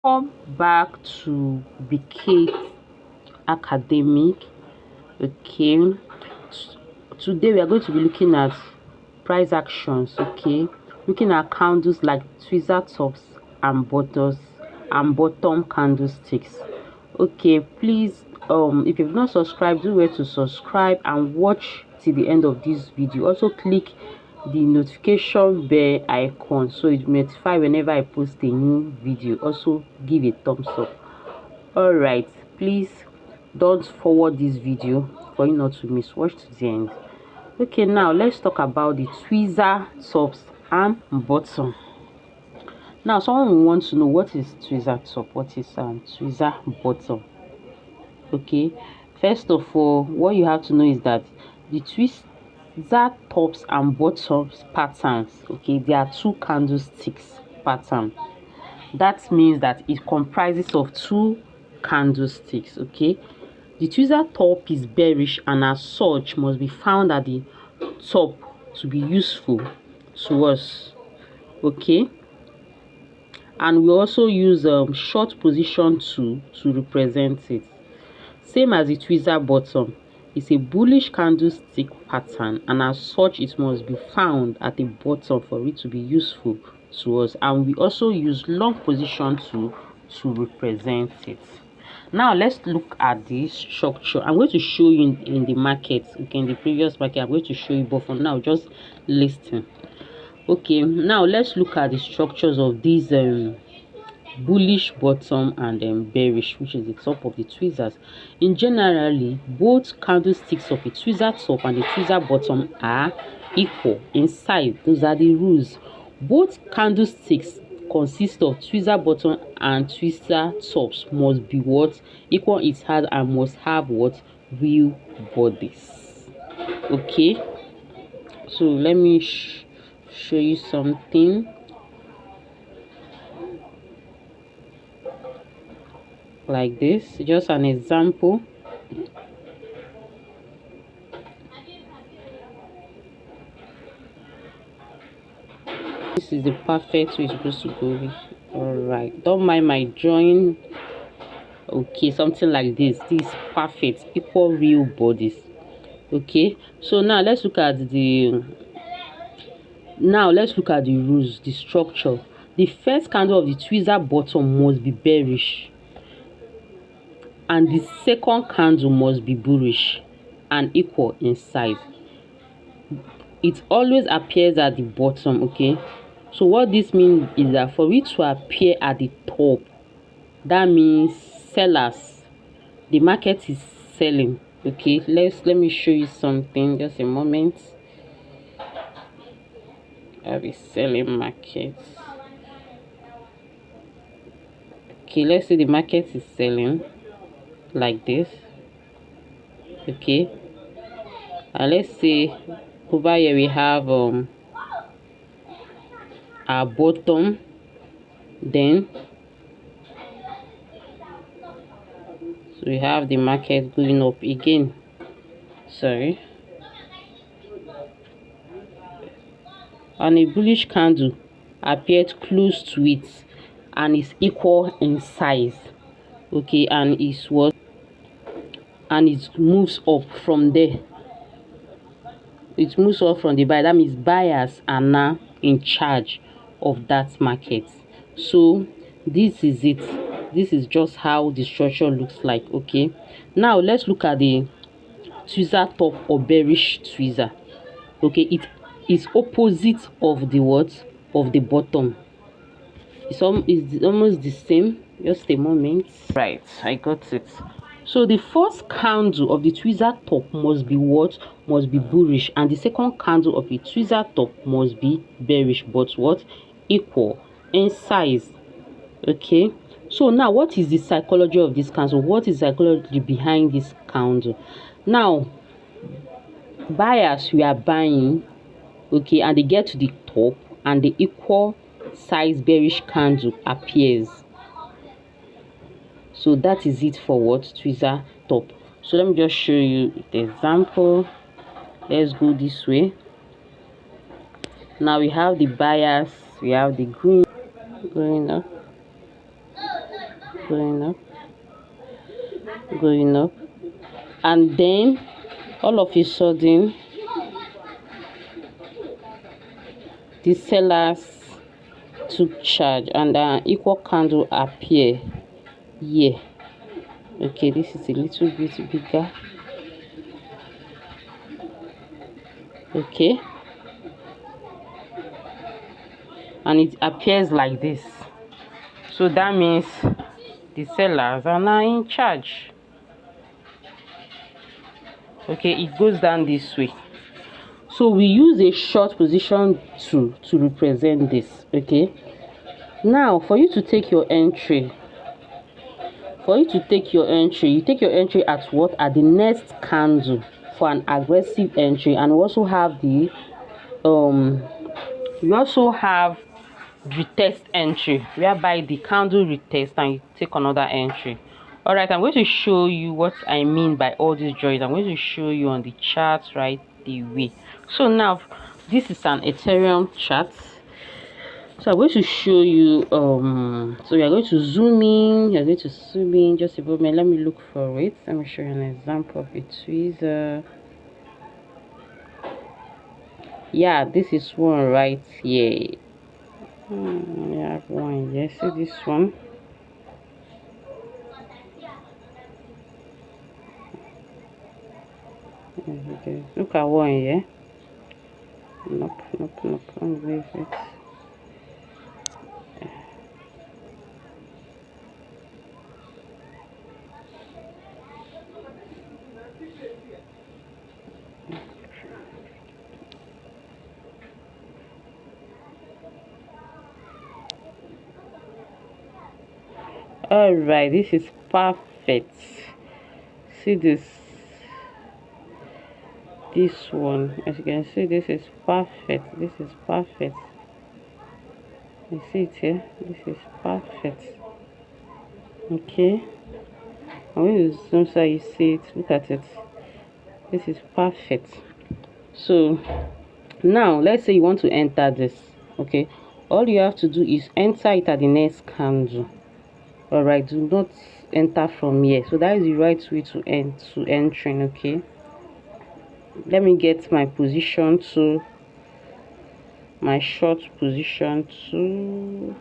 Come back to BK Academic. Okay, today we are going to be looking at price actions. Okay, looking at candles like tweezer tops and bottom candlesticks. Okay, please, if you've not subscribed, do where to subscribe and watch till the end of this video. Also click the notification bell icon so it will notify whenever I post a new video. Also give a thumbs up. All right, please don't forward this video for you not to miss. Watch to the end. Okay, now let's talk about the tweezer tops and bottom. Now someone will want to know, what is tweezer top, what is tweezer bottom. Okay, first of all, what you have to know is that the tweezer tops and bottoms patterns, okay, there are two candlesticks pattern. That means that it comprises of two candlesticks. Okay, the tweezer top is bearish and as such must be found at the top to be useful to us. Okay, and we also use short position to represent it. Same as the tweezer bottom, it's a bullish candlestick pattern and as such it must be found at the bottom for it to be useful to us, and we also use long position to represent it. Now let's look at the structure. I'm going to show you in the market. Okay, in the previous market I'm going to show you, but for now just listen. Okay, now let's look at the structures of these bullish bottom and bearish, which is the top of the tweezers. In generally, both candlesticks of a tweezer top and the tweezer bottom are equal in size. Those are the rules. Both candlesticks consist of tweezer bottom and tweezer tops must be what equal in size and must have what real bodies. Okay, so let me show you something like this, just an example. This is the perfect way it's supposed to go with. All right, don't mind my drawing. Okay, something like this perfect equal real bodies. Okay, so now let's look at the rules, the structure. The first candle of the tweezer bottom must be bearish and the second candle must be bullish and equal in size. It always appears at the bottom. Okay, so what this means is that for it to appear at the top, that means sellers, the market is selling. Okay, let me show you something, just a moment. I have a selling market. Okay, let's say the market is selling like this. Okay, and let's say over here we have our bottom, then so we have the market going up again. Sorry, and a bullish candle appeared close to it and is equal in size. Okay, and is what, and it moves up from there. It moves up from the buyer. That means buyers are now in charge of that market. So this is it. This is just how the structure looks like. Okay, now let's look at the tweezer top or bearish tweezer. Okay, it is opposite of the what, of the bottom. It's almost the same. Just a moment. Right, I got it. So the first candle of the tweezer top must be what, must be bullish, and the second candle of the tweezer top must be bearish, but what, equal in size. Okay, so now what is the psychology of this candle? What is the psychology behind this candle? Now buyers, we are buying, okay, and they get to the top and the equal size bearish candle appears. So that is it for what, tweezer top. So let me just show you the example. Let's go this way. Now we have the buyers, we have the green going up, going up, going up, and then all of a sudden the sellers took charge and an equal candle appear here. Okay, this is a little bit bigger. Okay, and it appears like this. So that means the sellers are now in charge. Okay, it goes down this way. So we use a short position to represent this. Okay, now for you to take your entry, you take your entry at what? At the next candle for an aggressive entry. And we also have the retest entry, whereby the candle retest and you take another entry. All right, I'm going to show you what I mean by all these drawings. I'm going to show you on the chart right the way. So now this is an Ethereum chart. So I'm going to show you so we are going to zoom in, just a moment. Let me look for it. Let me show you an example of a tweezer. Yeah, this is one right here. I have one. Yes, see this one. Look at one here. Nope. I'll leave it. All right, this is perfect. See this one, as you can see, this is perfect. You see it here? This is perfect. Okay, I'm going to zoom so you see it. Look at it. This is perfect. So now let's say you want to enter this. Okay, all you have to do is enter it at the next candle. All right, do not enter from here. So that is the right way to entering. Okay, let me get my position to my short position to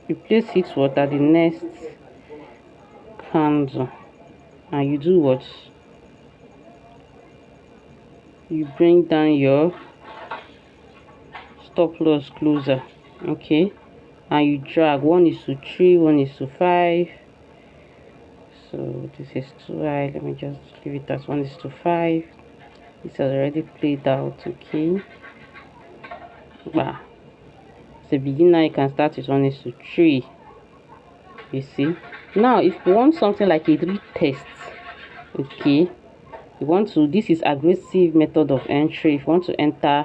you place it what at the next candle, and you do what? You bring down your stop loss closer. Okay, and you drag 1:3, 1:5. So this is too high. Let me just leave it as 1:5. This has already played out. Okay, wow. As a beginner, you can start with 1:3. You see, now if you want something like a retest, okay, you want to, this is aggressive method of entry. If you want to enter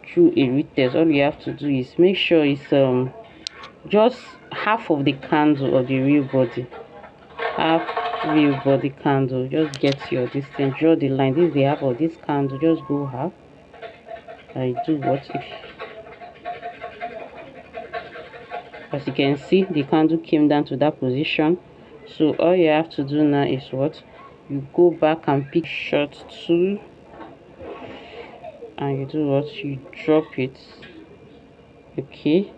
through a retest, all you have to do is make sure it's just half of the candle of the real body, half real body candle. Just get your distance, draw the line. This is the half of this candle, just go half. I do what? If, as you can see, the candle came down to that position. So all you have to do now is what? You go back and pick short 2, and you do what? You drop it. Okay,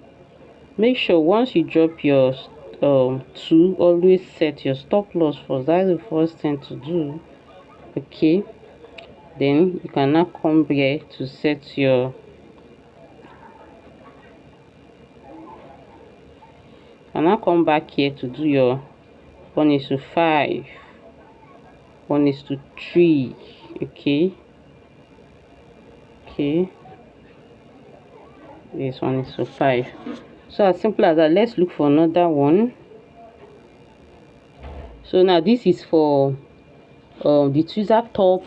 make sure once you drop your 2, always set your stop loss first. That's the first thing to do. Okay, then you can now come here to set your come back here to do your 1:5, 1:3. Okay, this 1:5. So as simple as that. Let's look for another one. So now this is for the tweezer top.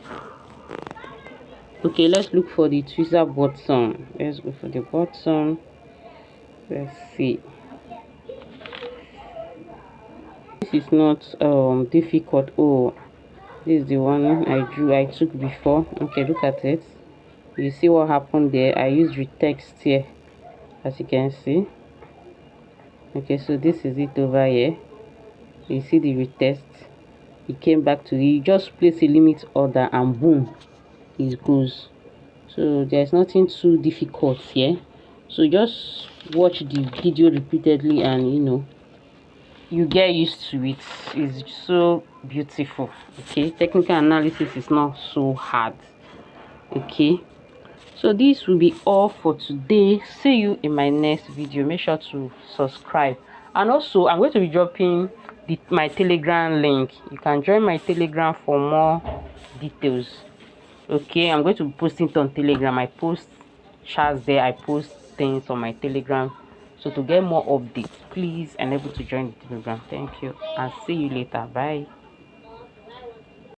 Okay, let's look for the tweezer bottom. Let's go for the bottom. Let's see. This is not difficult. Oh, This is the one I took before. Okay, look at it. You see what happened there. I used retext here, as you can see. Okay, so this is it over here. You see the retest. It came back to you just place a limit order and boom, it goes. So there's nothing too difficult here. So just watch the video repeatedly and you get used to it. It's so beautiful. Okay, technical analysis is not so hard. Okay, so this will be all for today. See you in my next video. Make sure to subscribe, and also I'm going to be dropping my Telegram link. You can join my Telegram for more details. Okay, I'm going to be posting it on Telegram. I post charts there, I post things on my Telegram. So to get more updates, please enable to join the Telegram. Thank you and see you later. Bye.